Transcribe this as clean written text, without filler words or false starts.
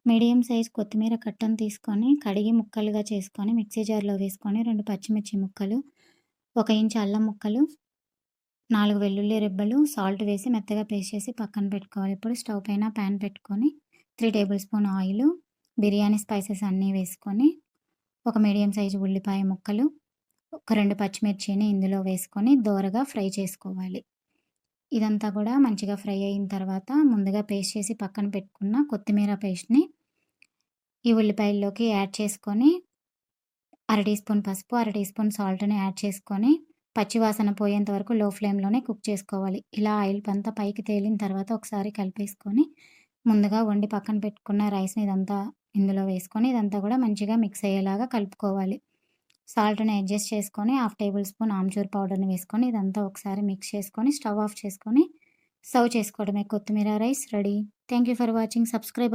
Medium size కొత్తిమీర కట్టను తీసుకొని కడిగి ముక్కలుగా చేసుకొని మిక్సీ జార్‌లో వేసుకొని 2 పచ్చిమిర్చి ముక్కలు, 1 ఇంచు అల్లం ముక్కలు, 4 వెల్లుల్లి రెబ్బలు, సాల్ట్ వేసి మెత్తగా పేస్ట్ చేసి పక్కన పెట్టుకోవాలి. ఇప్పుడు స్టవ్ పైన పాన్ పెట్టుకొని 3 table spoon oil, biryani spices అన్నీ వేసుకొని, ఒక మీడియం సైజు ఉల్లిపాయ ముక్కలు, ఒక 2 పచ్చిమిర్చిని ఇందులో వేసుకొని దోరగా ఫ్రై చేసుకోవాలి. ఇదంతా కూడా మంచిగా ఫ్రై అయిన తర్వాత ముందుగా పేస్ట్ చేసి పక్కన పెట్టుకున్న కొత్తిమీర పేస్ట్‌ని ఈ ఉల్లిపాయల్లోకి యాడ్ చేసుకొని, అర టీ స్పూన్ పసుపు, అర టీ స్పూన్ సాల్ట్‌ని యాడ్ చేసుకొని, పచ్చి వాసన పోయేంత వరకు లో ఫ్లేమ్‌లోనే కుక్ చేసుకోవాలి. ఇలా ఆయిల్ అంతా పైకి తేలిన తర్వాత ఒకసారి కలిపేసుకొని, ముందుగా వండి పక్కన పెట్టుకున్న రైస్‌ని ఇదంతా ఇందులో వేసుకొని, ఇదంతా కూడా మంచిగా మిక్స్ అయ్యేలాగా కలుపుకోవాలి. సాల్ట్‌ని అడ్జస్ట్ చేసుకొని, హాఫ్ టేబుల్ స్పూన్ ఆమ్చూర్ పౌడర్‌ని వేసుకొని, ఇదంతా ఒకసారి మిక్స్ చేసుకొని, స్టవ్ ఆఫ్ చేసుకొని, సర్వ్ చేసుకోవడమే. కొత్తిమీర rice ready. Thank you for watching. Subscribe